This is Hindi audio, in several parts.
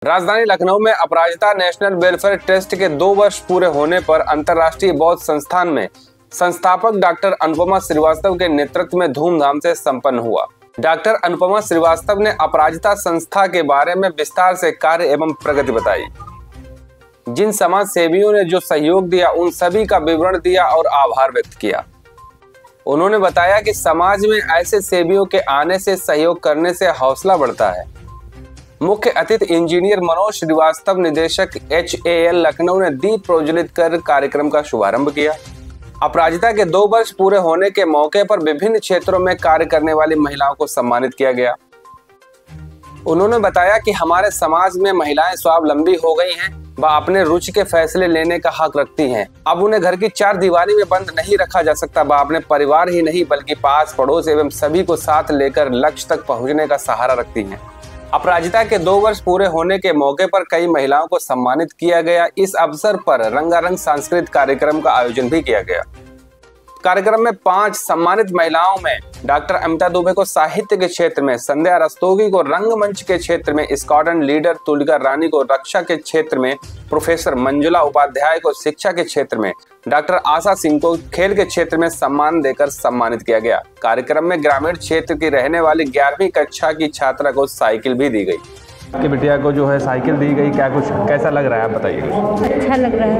राजधानी लखनऊ में अपराजिता नेशनल वेलफेयर ट्रस्ट के 2 वर्ष पूरे होने पर अंतर्राष्ट्रीय बौद्ध संस्थान में संस्थापक डॉक्टर अनुपमा श्रीवास्तव के नेतृत्व में धूमधाम से संपन्न हुआ। डॉक्टर अनुपमा श्रीवास्तव ने अपराजिता संस्था के बारे में विस्तार से कार्य एवं प्रगति बताई। जिन समाज सेवियों ने जो सहयोग दिया उन सभी का विवरण दिया और आभार व्यक्त किया। उन्होंने बताया कि समाज में ऐसे सेवियों के आने से सहयोग करने से हौसला बढ़ता है। मुख्य अतिथि इंजीनियर मनोज श्रीवास्तव, निदेशक HAL लखनऊ ने दीप प्रज्वलित कर कार्यक्रम का शुभारंभ किया। अपराजिता के 2 वर्ष पूरे होने के मौके पर विभिन्न क्षेत्रों में कार्य करने वाली महिलाओं को सम्मानित किया गया। उन्होंने बताया कि हमारे समाज में महिलाएं स्वावलंबी हो गई हैं, वह अपने रुचि के फैसले लेने का हक रखती हैं। अब उन्हें घर की 4 दीवारी में बंद नहीं रखा जा सकता। वह अपने परिवार ही नहीं बल्कि पास पड़ोस एवं सभी को साथ लेकर लक्ष्य तक पहुंचने का सहारा रखती हैं। अपराजिता के 2 वर्ष पूरे होने के मौके पर कई महिलाओं को सम्मानित किया गया। इस अवसर पर रंगारंग सांस्कृतिक कार्यक्रम का आयोजन भी किया गया। कार्यक्रम में 5 सम्मानित महिलाओं में डॉक्टर अमिता दुबे को साहित्य के क्षेत्र में, संध्या रस्तोगी को रंगमंच के क्षेत्र में, स्क्वाड्रन लीडर तुलिका रानी को रक्षा के क्षेत्र में, प्रोफेसर मंजुला उपाध्याय को शिक्षा के क्षेत्र में, डॉक्टर आशा सिंह को खेल के क्षेत्र में सम्मान देकर सम्मानित किया गया। कार्यक्रम में ग्रामीण क्षेत्र की रहने वाली 11वीं कक्षा की छात्रा को साइकिल भी दी गई। आपकी बिटिया को जो है साइकिल दी गई, क्या कुछ कैसा लग रहा है, आप बताइए। अच्छा लग रहा है।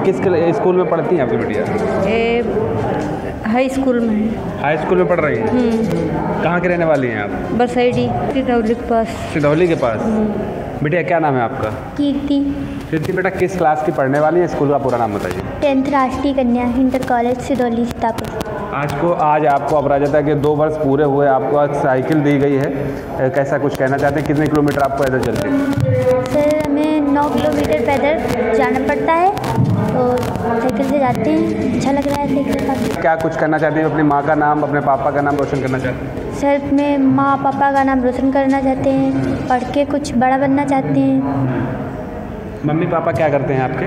किस स्कूल में पढ़ती हैं आपकी बिटिया? हाई स्कूल में। हाई स्कूल में पढ़ रही हैं? कहाँ के रहने वाली हैं आप? बरसाइडी, सिधौली के पास। सिधौली के पास। बिटिया क्या नाम है आपका? कीर्ति। कीर्ति बेटा किस क्लास की पढ़ने वाली है? स्कूल का पूरा नाम बताइए। 10th राष्ट्रीय कन्या इंटर कॉलेज सिधौली सीतापुर। आज आपको अपराजिता के 2 वर्ष पूरे हुए, आपको आज साइकिल दी गई है, कैसा कुछ कहना चाहते हैं? कितने किलोमीटर आपको पैदल चलते हैं? सर हमें 9 किलोमीटर पैदल जाना पड़ता है और साइकिल से जाते हैं। अच्छा लग रहा है साइकिल का। क्या कुछ करना चाहते हैं? अपनी माँ का नाम, अपने पापा का नाम रोशन करना चाहते हैं? सर मैं माँ पापा का नाम रोशन करना चाहते हैं, पढ़ के कुछ बड़ा बनना चाहते हैं। मम्मी पापा क्या करते हैं आपके?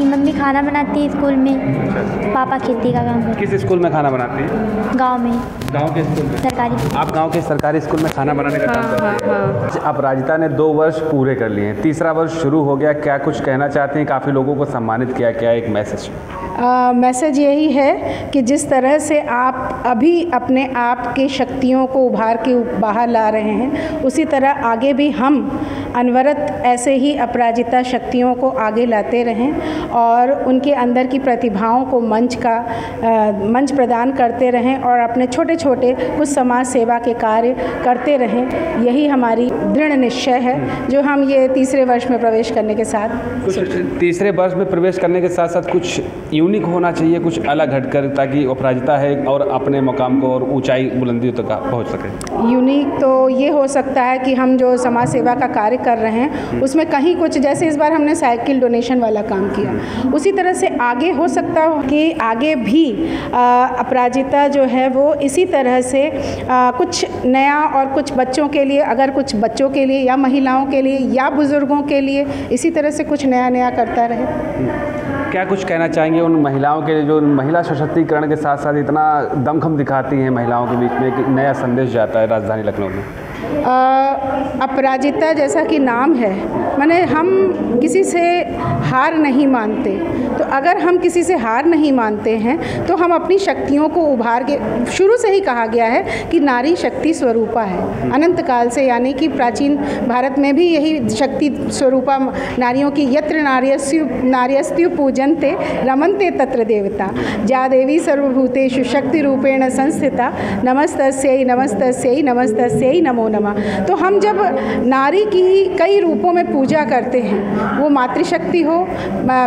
मम्मी खाना बनाती है स्कूल में, पापा खेती का काम करते हैं। किस स्कूल में खाना बनाती है? गांव में। गांव के स्कूल में? सरकारी। आप गांव के सरकारी स्कूल में खाना बनाने का काम करते हैं? अपराजिता ने 2 वर्ष पूरे कर लिए हैं, तीसरा वर्ष शुरू हो गया, क्या कुछ कहना चाहते हैं? काफ़ी लोगों को सम्मानित किया, क्या एक मैसेज? मैसेज यही है कि जिस तरह से आप अभी अपने आप की शक्तियों को उभार के बाहर ला रहे हैं, उसी तरह आगे भी हम अनवरत ऐसे ही अपराजिता शक्तियों को आगे लाते रहें और उनके अंदर की प्रतिभाओं को मंच प्रदान करते रहें और अपने छोटे छोटे कुछ समाज सेवा के कार्य करते रहें। यही हमारी दृढ़ निश्चय है जो हम ये तीसरे वर्ष में प्रवेश करने के साथ। तीसरे वर्ष में प्रवेश करने के साथ साथ कुछ यूनिक होना चाहिए, कुछ अलग हटकर, ताकि अपराजिता है और अपने मुकाम को और ऊंचाई बुलंदियों तक पहुंच सके। यूनिक तो ये हो सकता है कि हम जो समाज सेवा का कार्य कर रहे हैं उसमें कहीं कुछ, जैसे इस बार हमने साइकिल डोनेशन वाला काम किया, उसी तरह से आगे हो सकता हो कि आगे भी अपराजिता जो है वो इसी तरह से कुछ नया और कुछ बच्चों के लिए, अगर कुछ बच्चों के लिए या महिलाओं के लिए या बुजुर्गों के लिए, इसी तरह से कुछ नया करता रहे। क्या कुछ कहना चाहेंगे उन महिलाओं के लिए जो महिला सशक्तिकरण के साथ साथ इतना दमखम दिखाती हैं महिलाओं के बीच में, एक नया संदेश जाता है राजधानी लखनऊ में? अपराजिता जैसा कि नाम है, माने हम किसी से हार नहीं मानते, तो अगर हम किसी से हार नहीं मानते हैं तो हम अपनी शक्तियों को उभार के, शुरू से ही कहा गया है कि नारी शक्ति स्वरूपा है अनंत काल से, यानी कि प्राचीन भारत में भी यही शक्ति स्वरूपा नारियों की, यत्र नार्यस्तु पूजन्ते रमन्ते तत्र देवता, जा देवी सर्वभूतेषु शक्ति रूपेण संस्थिता, नमस्तस्यै नमस्तस्यै नमस्तस्यै नमो नमः। तो हम जब नारी की कई रूपों में पूजा करते हैं, वो मातृशक्ति हो,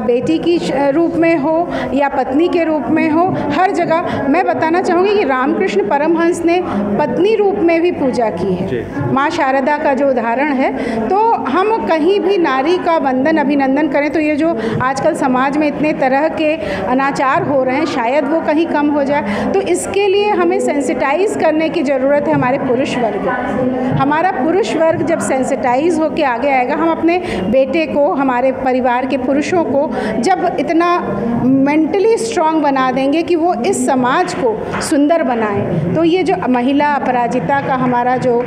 बेटी की रूप में हो या पत्नी के रूप में हो, हर जगह मैं बताना चाहूँगी कि रामकृष्ण परमहंस ने पत्नी रूप में भी पूजा की है, माँ शारदा का जो उदाहरण है। तो हम कहीं भी नारी का वंदन अभिनंदन करें तो ये जो आजकल समाज में इतने तरह के अनाचार हो रहे हैं, शायद वो कहीं कम हो जाए। तो इसके लिए हमें सेंसिटाइज करने की ज़रूरत है हमारे पुरुष वर्ग। हमारा पुरुष वर्ग जब सेंसिटाइज होकर आगे आएगा, हम अपने बेटे को, हमारे परिवार के पुरुषों को जब इतना मेंटली स्ट्रांग बना देंगे कि वो इस समाज को सुंदर बनाएं, तो ये जो महिला अपराजिता का हमारा जो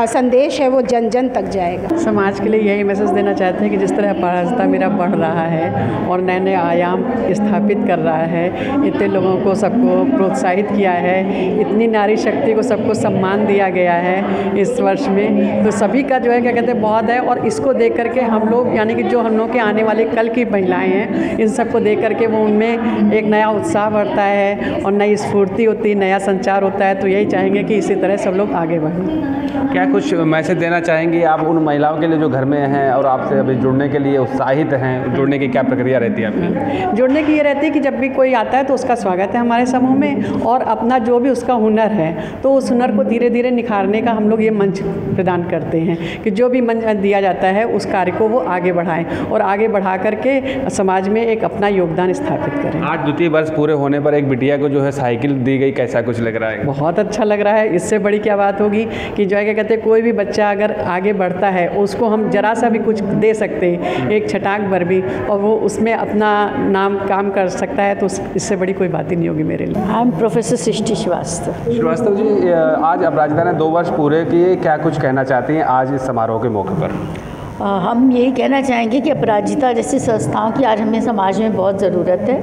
संदेश है वो जन जन तक जाएगा। समाज के लिए यही मैसेज देना चाहते हैं कि जिस तरह अपराजिता मेरा बढ़ रहा है और नए नए आयाम स्थापित कर रहा है, इतने लोगों को सबको प्रोत्साहित किया है, इतनी नारी शक्ति को सबको सम्मान दिया गया है इस वर्ष में, तो सभी का जो है क्या कहते हैं बहुत है। और इसको देख करके हम लोग यानी कि जो हम लोग के आने वाले कल की महिलाएं हैं, इन सबको देख करके वो उनमें एक नया उत्साह बढ़ता है और नई स्फूर्ति होती है, नया संचार होता है। तो यही चाहेंगे कि इसी तरह सब लोग आगे बढ़ें। क्या कुछ मैसेज देना चाहेंगे आप उन महिलाओं के लिए जो घर में हैं और आपसे अभी जुड़ने के लिए उत्साहित हैं? जुड़ने की क्या प्रक्रिया रहती है आपकी? जुड़ने की ये रहती है कि जब भी कोई आता है तो उसका स्वागत है हमारे समूह में, और अपना जो भी उसका हुनर है तो उस हुनर को धीरे धीरे निखारने का हम लोग ये मंच प्रदान करते हैं कि जो भी मंच दिया जाता है उस कार्य को वो आगे बढ़ाएं और आगे बढ़ा करके समाज में एक अपना योगदान स्थापित करें। आज द्वितीय वर्ष पूरे होने पर एक बिटिया को जो है साइकिल दी गई, कैसा कुछ लग रहा है? बहुत अच्छा लग रहा है। इससे बड़ी क्या बात होगी कि जो है क्या कहते हैं, कोई भी बच्चा अगर आगे बढ़ता है उसको हम जरा सा भी कुछ दे सकते हैं, एक छटाक भर भी, और वो उसमें अपना नाम काम कर सकता है, तो इससे बड़ी कोई बात ही नहीं होगी मेरे लिए। आई एम प्रोफेसर सृष्टि श्रीवास्तव। श्रीवास्तव जी, आज अपराजिता ने 2 वर्ष पूरे किए, क्या कुछ कहना चाहती हैं आज इस समारोह के मौके पर? हम यही कहना चाहेंगे कि अपराजिता जैसी संस्थाओं की आज हमें समाज में बहुत ज़रूरत है,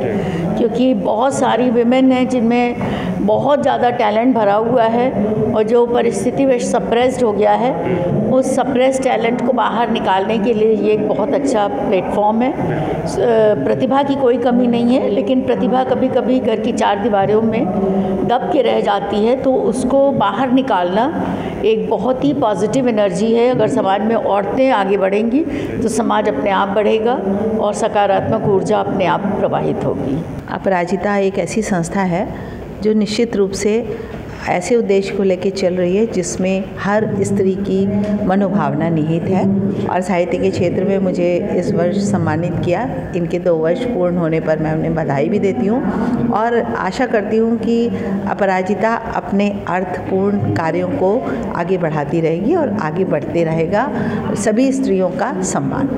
क्योंकि बहुत सारी विमेन हैं जिनमें बहुत ज़्यादा टैलेंट भरा हुआ है और जो परिस्थिति में सप्रेस्ड हो गया है, उस सप्रेस्ड टैलेंट को बाहर निकालने के लिए ये एक बहुत अच्छा प्लेटफॉर्म है। प्रतिभा की कोई कमी नहीं है, लेकिन प्रतिभा कभी कभी घर की 4 दीवारों में दब के रह जाती है, तो उसको बाहर निकालना एक बहुत ही पॉजिटिव एनर्जी है। अगर समाज में औरतें आगे बढ़ेंगी तो समाज अपने आप बढ़ेगा और सकारात्मक ऊर्जा अपने आप प्रवाहित होगी। अपराजिता एक ऐसी संस्था है जो निश्चित रूप से ऐसे उद्देश्य को लेकर चल रही है जिसमें हर स्त्री की मनोभावना निहित है, और साहित्य के क्षेत्र में मुझे इस वर्ष सम्मानित किया। इनके 2 वर्ष पूर्ण होने पर मैं उन्हें बधाई भी देती हूँ और आशा करती हूँ कि अपराजिता अपने अर्थपूर्ण कार्यों को आगे बढ़ाती रहेगी और आगे बढ़ते रहेगा। सभी स्त्रियों का सम्मान,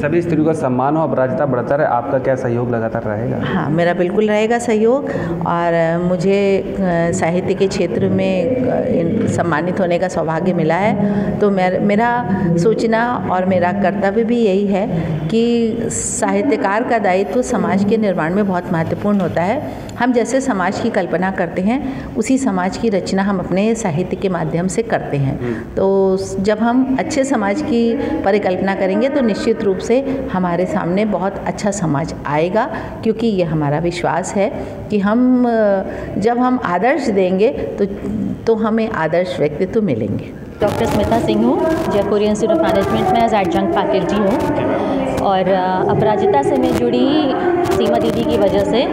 सभी स्त्रियों का सम्मान हो, अपराजिता बढ़ता रहे। आपका क्या सहयोग लगातार रहेगा? हाँ, मेरा बिल्कुल रहेगा सहयोग, और मुझे साहित्य के क्षेत्र में सम्मानित होने का सौभाग्य मिला है, तो मेरा सोचना और मेरा कर्तव्य भी यही है कि साहित्यकार का दायित्व समाज के निर्माण में बहुत महत्वपूर्ण होता है। हम जैसे समाज की कल्पना करते हैं उसी समाज की रचना हम अपने साहित्य के माध्यम से करते हैं। तो जब हम अच्छे समाज की परिकल्पना करेंगे तो निश्चित रूप से हमारे सामने बहुत अच्छा समाज आएगा, क्योंकि ये हमारा विश्वास है कि जब हम आदर्श देंगे तो हमें आदर्श व्यक्तित्व मिलेंगे। डॉक्टर स्मिता सिंह हूँ, जयपुर इंस्टीट्यूट ऑफ मैनेजमेंट में एज एडजंक्ट फैकल्टी हूँ, और अपराजिता से मैं जुड़ी सीमा दीदी की वजह से,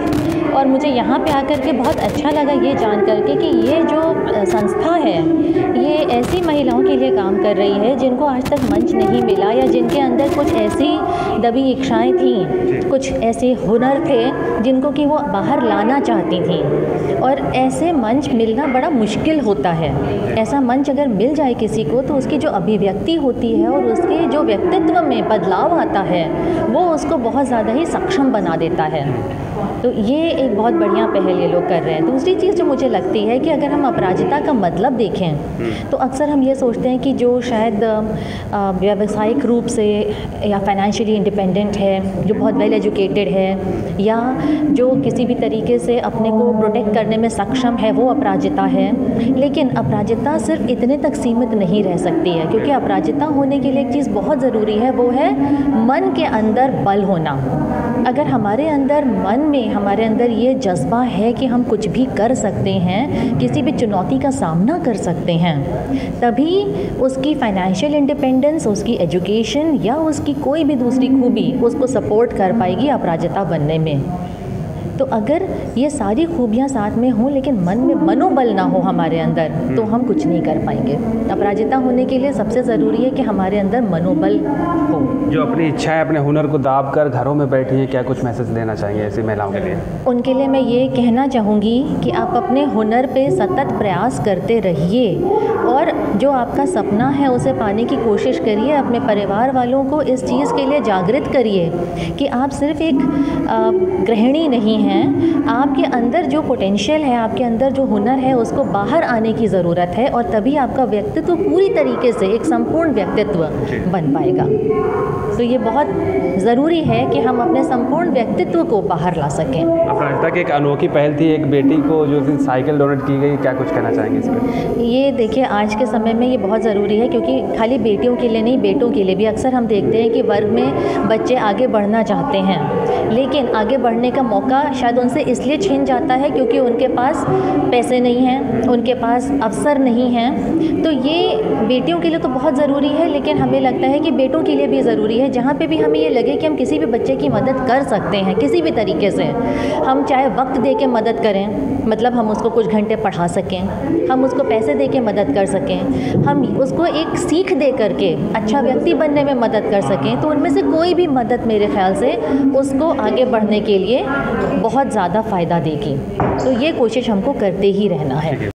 और मुझे यहाँ पे आकर के बहुत अच्छा लगा ये जान करके कि ये जो संस्था है ये ऐसी महिलाओं के लिए काम कर रही है जिनको आज तक मंच नहीं मिला, या जिनके अंदर कुछ ऐसी दबी इच्छाएं थीं, कुछ ऐसे हुनर थे जिनको कि वो बाहर लाना चाहती थी, और ऐसे मंच मिलना बड़ा मुश्किल होता है। ऐसा मंच अगर मिल जाए किसी को तो उसकी जो अभिव्यक्ति होती है और उसके जो व्यक्तित्व में बदलाव आता है वो उसको बहुत ज़्यादा ही सक्षम बना देता है। तो ये एक बहुत बढ़िया पहल ये लोग कर रहे हैं। दूसरी चीज़ जो मुझे लगती है कि अगर हम अपराजिता का मतलब देखें तो अक्सर हम ये सोचते हैं कि जो शायद व्यावसायिक रूप से या फाइनेंशियली इंडिपेंडेंट है, जो बहुत वेल एजुकेटेड है, या जो किसी भी तरीके से अपने को प्रोटेक्ट करने में सक्षम है, वो अपराजिता है। लेकिन अपराजिता सिर्फ इतने तक सीमित नहीं रह सकती है, क्योंकि अपराजिता होने के लिए एक चीज़ बहुत ज़रूरी है, वो है मन के अंदर बल होना। अगर हमारे अंदर मन में हमारे अंदर ये जज्बा है कि हम कुछ भी कर सकते हैं, किसी भी चुनौती का सामना कर सकते हैं, तभी उसकी फाइनेंशियल इंडिपेंडेंस, उसकी एजुकेशन या उसकी कोई भी दूसरी खूबी उसको सपोर्ट कर पाएगी अपराजिता बनने में। तो अगर ये सारी खूबियाँ साथ में हों लेकिन मन में मनोबल ना हो हमारे अंदर, तो हम कुछ नहीं कर पाएंगे। अपराजिता होने के लिए सबसे ज़रूरी है कि हमारे अंदर मनोबल हो। जो अपनी इच्छाएं, अपने हुनर को दाब कर घरों में बैठी हैं, क्या कुछ मैसेज देना चाहेंगे ऐसी महिलाओं के लिए? उनके लिए मैं ये कहना चाहूँगी कि आप अपने हुनर पे सतत प्रयास करते रहिए और जो आपका सपना है उसे पाने की कोशिश करिए। अपने परिवार वालों को इस चीज़ के लिए जागृत करिए कि आप सिर्फ एक गृहिणी नहीं हैं, आपके अंदर जो पोटेंशियल है, आपके अंदर जो हुनर है, उसको बाहर आने की ज़रूरत है और तभी आपका व्यक्तित्व पूरी तरीके से एक संपूर्ण व्यक्तित्व बन पाएगा। तो ये बहुत ज़रूरी है कि हम अपने संपूर्ण व्यक्तित्व को बाहर ला सकें। अपराजिता की एक अनोखी पहल थी, एक बेटी को जो दिन साइकिल डोनेट की गई, क्या कुछ कहना चाहेंगे इस पर? ये देखिए, आज के समय में ये बहुत ज़रूरी है क्योंकि खाली बेटियों के लिए नहीं, बेटों के लिए भी अक्सर हम देखते हैं कि वर्ग में बच्चे आगे बढ़ना चाहते हैं लेकिन आगे बढ़ने का मौका शायद उनसे इसलिए छीन जाता है क्योंकि उनके पास पैसे नहीं हैं, उनके पास अवसर नहीं हैं। तो ये बेटियों के लिए तो बहुत ज़रूरी है, लेकिन हमें लगता है कि बेटों के लिए भी ज़रूरी है। जहाँ पे भी हमें ये लगे कि हम किसी भी बच्चे की मदद कर सकते हैं किसी भी तरीके से, हम चाहे वक्त दे के मदद करें, मतलब हम उसको कुछ घंटे पढ़ा सकें, हम उसको पैसे दे के मदद कर सकें, हम उसको एक सीख दे करके अच्छा व्यक्ति बनने में मदद कर सकें, तो उनमें से कोई भी मदद मेरे ख्याल से उसको आगे बढ़ने के लिए बहुत ज़्यादा फ़ायदा देगी। तो ये कोशिश हमको करते ही रहना है।